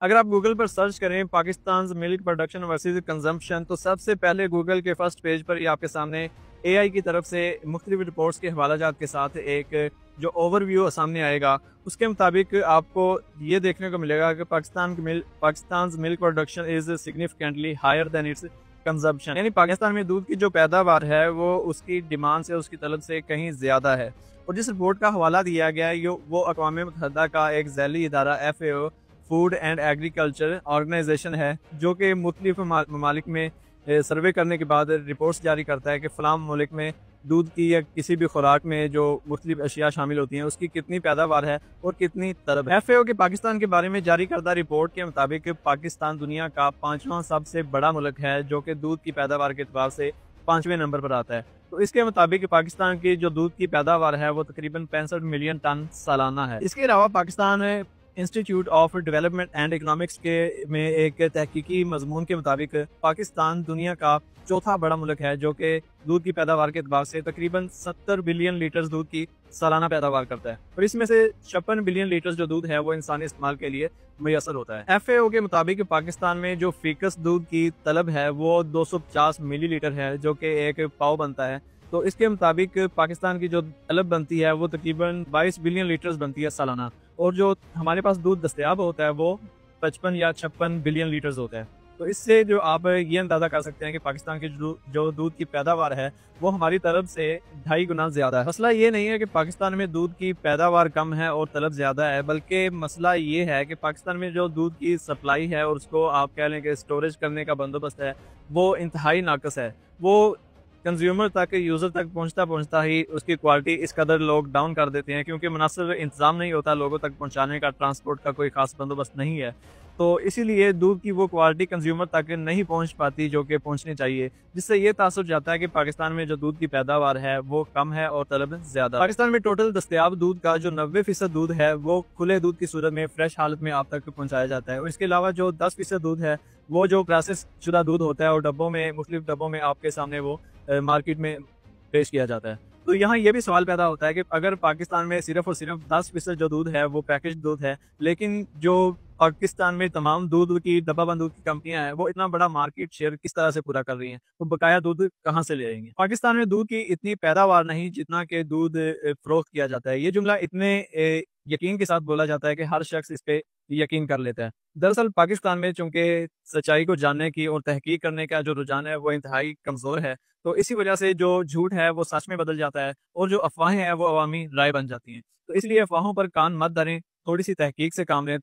اگر آپ گوگل پر سرچ کریں پاکستان ملک پروڈکشن ورسز کنزمپشن تو سب سے پہلے گوگل کے فرسٹ پیج پر یہ آپ کے سامنے اے آئی کی طرف سے مختلف رپورٹس کے حوالہ جات کے ساتھ ایک جو اوور ویو سامنے آئے گا، اس کے مطابق آپ کو یہ دیکھنے کو ملے گا کہ پاکستان ملک production is significantly higher than its consumption, یعنی پاکستان میں دودھ کی جو پیداوار ہے وہ اس کی ڈیمانڈ سے، اس کی طلب سے کہیں زیادہ ہے۔ اور جس رپورٹ کا حوالہ دیا گیا ہے وہ اقوام متحدہ کا ایک ذیلی ادارہ FAO food and agriculture organisation ہے، جو کہ مختلف ممالک میں سروے کرنے کے بعد رپورٹس جاری کرتا ہے کہ فلاں ملک میں دودھ کی یا کسی بھی خوراک میں جو مختلف اشیاء شامل ہوتی ہیں اس کی کتنی پیداوار ہے اور کتنی طلب ہے۔ FAO کے پاکستان کے بارے میں جاری کردہ رپورٹ کے مطابق پاکستان دنیا کا 5واں سب سے بڑا ملک ہے، جو کہ دودھ کی پیداوار کے اعتبار سے 5ویں نمبر پر آتا ہے۔ تو اس کے مطابق پاکستان کی جو دودھ کی پیداوار ہے وہ تقریباً 65 ملین ٹن سالانہ ہے۔ اس کے علاوہ Pakistan institute of development and economics میں ایک تحقیقی مضمون کے مطابق پاکستان دنیا کا چوتھا بڑا ملک ہے، جو کہ دودھ کی پیداوار کے اعتبار سے تقریباً 70 بلین لیٹر دودھ کی سالانہ پیداوار کرتا ہے، اور اس میں سے 56 بلین لیٹر جو دودھ ہے وہ انسانی استعمال کے لیے میسر ہوتا ہے۔ FAO کے مطابق پاکستان میں جو فیکس دودھ کی طلب ہے وہ 250 ملی لیٹر ہے، جو کہ ایک پاؤ بنتا ہے۔ تو اس کے مطابق پاکستان کی جو طلب بنتی ہے وہ تقریباً 22 بلین لیٹرز بنتی ہے سالانہ، اور جو ہمارے پاس دودھ دستیاب ہوتا ہے وہ 55 یا 56 بلین لیٹرز ہوتا ہے۔ تو اس سے جو آپ یہ اندازہ کر سکتے ہیں کہ پاکستان کی جو دودھ کی پیداوار ہے وہ ہماری طلب سے 2.5 گنا زیادہ ہے۔ مسئلہ یہ نہیں ہے کہ پاکستان میں دودھ کی پیداوار کم ہے اور طلب زیادہ ہے، بلکہ مسئلہ یہ ہے کہ پاکستان میں جو دودھ کی سپلائی ہے اور اس کو آپ کہہ لیں کہ اسٹوریج کرنے کا بندوبست ہے وہ انتہائی ناقص ہے۔ وہ کنزیومر تک، یوزر تک پہنچتا ہی اس کی کوالٹی اس قدر لوگ ڈاؤن کر دیتے ہیں، کیونکہ مناسب انتظام نہیں ہوتا لوگوں تک پہنچانے کا، ٹرانسپورٹ کا کوئی خاص بندوبست نہیں ہے، تو اسی لیے دودھ کی وہ کوالٹی کنزیومر تک نہیں پہنچ پاتی جو کہ پہنچنی چاہیے، جس سے یہ تاثر جاتا ہے کہ پاکستان میں جو دودھ کی پیداوار ہے وہ کم ہے اور طلب زیادہ۔ پاکستان میں ٹوٹل دستیاب دودھ کا جو 90% دودھ ہے وہ کھلے دودھ کی صورت میں فریش حالت میں آپ تک پہنچایا جاتا ہے، اور اس کے علاوہ جو 10% دودھ ہے وہ جو پروسیس شدہ دودھ ہوتا ہے اور ڈبوں میں، مختلف ڈبوں میں آپ کے سامنے وہ مارکیٹ میں پیش کیا جاتا ہے۔ تو یہاں یہ بھی سوال پیدا ہوتا ہے کہ اگر پاکستان میں صرف اور صرف 10% جو دودھ ہے وہ پیکج دودھ ہے، لیکن جو پاکستان میں تمام دودھ کی ڈبہ بند دودھ کی کمپنیاں ہیں وہ اتنا بڑا مارکیٹ شیئر کس طرح سے پورا کر رہی ہیں، تو بقایا دودھ کہاں سے لے آئیں گے؟ پاکستان میں دودھ کی اتنی پیداوار نہیں جتنا کہ دودھ فروخت کیا جاتا ہے۔ یہ جملہ اتنے یقین کے ساتھ بولا جاتا ہے کہ ہر شخص اس پہ یقین کر لیتا ہے۔ دراصل پاکستان میں چونکہ سچائی کو جاننے کی اور تحقیق کرنے کا جو رجحان ہے وہ انتہائی کمزور ہے، تو اسی وجہ سے جو جھوٹ ہے وہ سچ میں بدل جاتا ہے اور جو افواہیں ہیں وہ عوامی رائے بن جاتی ہیں۔ تو اس لیے افواہوں پر کان مت دھریں، تھوڑی سی تحقیق سے کام لیں۔